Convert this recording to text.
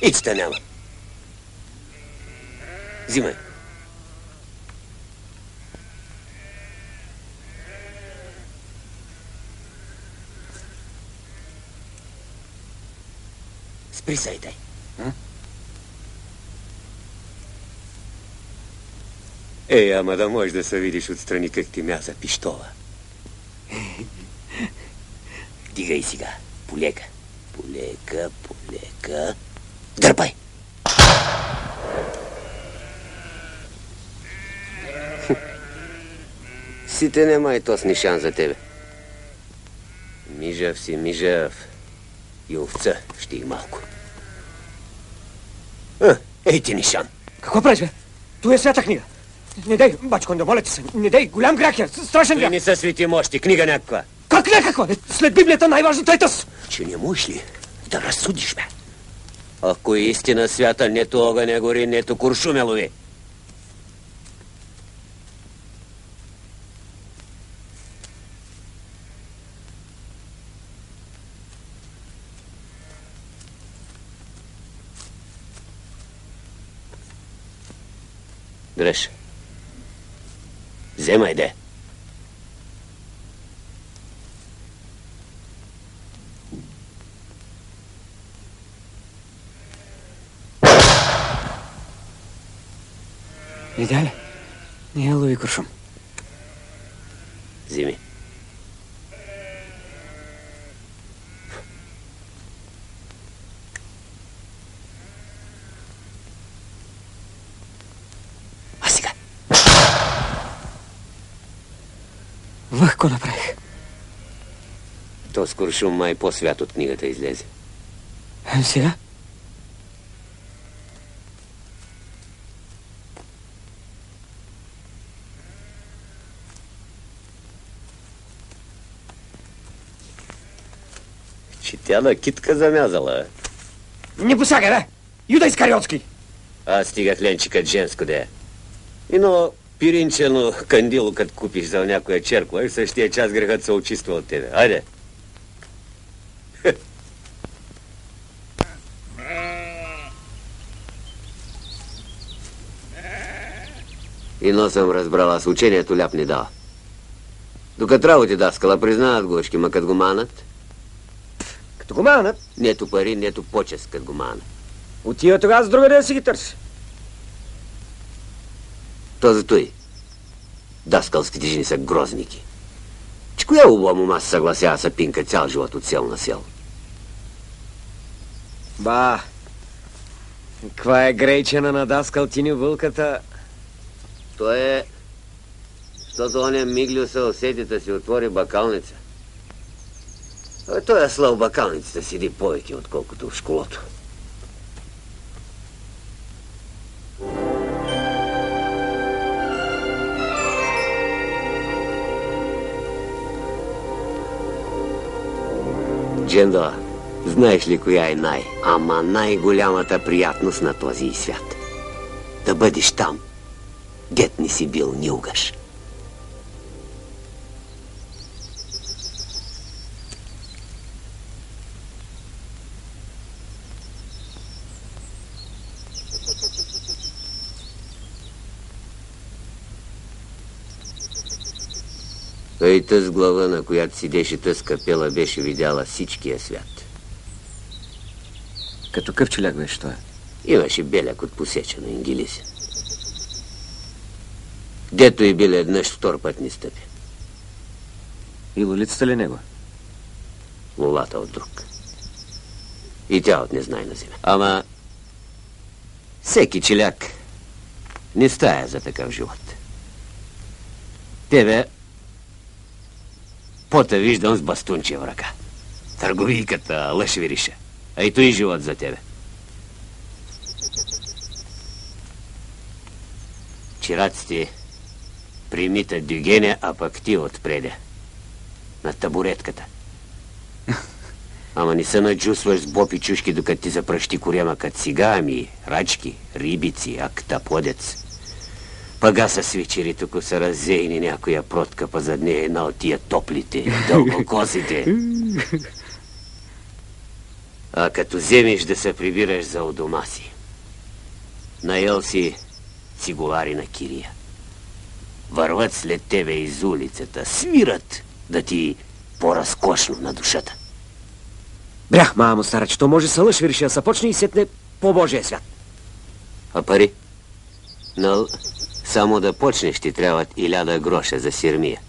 Ицата няма. Взимай. Присайдай. Ама да можеш да се видиш отстрани как ти мяза пищола. Дигай сега. Полека. Полека, полека. Дърпай! Сите нема и тос нишан за тебе. Мижав си, мижав. И овца ще и малко. Ей ти нишан. Какво правиш, бе? Това е свята книга. Не дай, бачко, моля ти се. Не дай, голям грях е, страшен грях. Не са свети мощи, книга някаква. Как някаква? След Библията най-важното е тъс. Че не можеш ли да разсудиш, бе? Ако е истина свята, нето огъня гори, нето куршуме лови. Дръж. Вземай, де. Видя ли? Не лови куршум. Вземи. Лъхко направих. То с куршум май по-свят от книгата излезе. Сега? Че тя на китка замязала. Не посягай, бе! Юда Искариотски! Аз стигах ленчикът женско, де. Но пиринчено кандило, като купиш за някоя черква, и същия час грехът се очиства от тебе. Айде! Ино съм разбрал, аз учението ляп не дал. Докато работи даскала, признават гошки, ма като го манат. Като го манат? Нето пари, нето почест, като го манат. Отива тогава с друга да си ги търси. То зато и. Даскалските жени са грозники. Че коя убава мома се съгласява са пинка цял живот от сел на сел? Ба, каква е грейчена на Даскал Тиню вълката? То е, защото оня Миглио се усети да си отвори бакалница. Той е слав бакалницата седи повече, отколкото в школото. Джендо, знаеш ли коя е най-голямата приятност на този свят? Да бъдеш там, дет не си бил нилгаш. Ей тъс глава, на която сидеше тъс капела, беше видяла всичкия свят. Като къв челяк беше той? Имаше беляк от посечено ингилиси. Дето и бил еднъж, втор път не стъпи. И лолицата ли него? Лулата от друг. И тя от незнайна земя. Ама всеки челяк не стая за такъв живот. Тебе пота виждам с бастунче в ръка. Търговийката лъшвириша. А и той живот за тебе. Чираците примита Дюгене, а пък ти отпреде. На табуретката. Ама не се наджусваш с бопи чушки, докато ти запръщи корема като сега, ами рачки, рибици, актаподец. Пага са свечери, тук са раззейни някоя протка, па зад нея една от тия топлите, дългокосите. А като вземеш да се прибираш за у дома си, наел си цигулари на кирия. Върват след тебе из улицата, свират да ти по-разкошно на душата. Брях, мамо, стараче, то може сълъж вирши да се почне и сетне по Божия свят. А пари? Но само да почнеш ти трябват 1000 гроша за сирмия.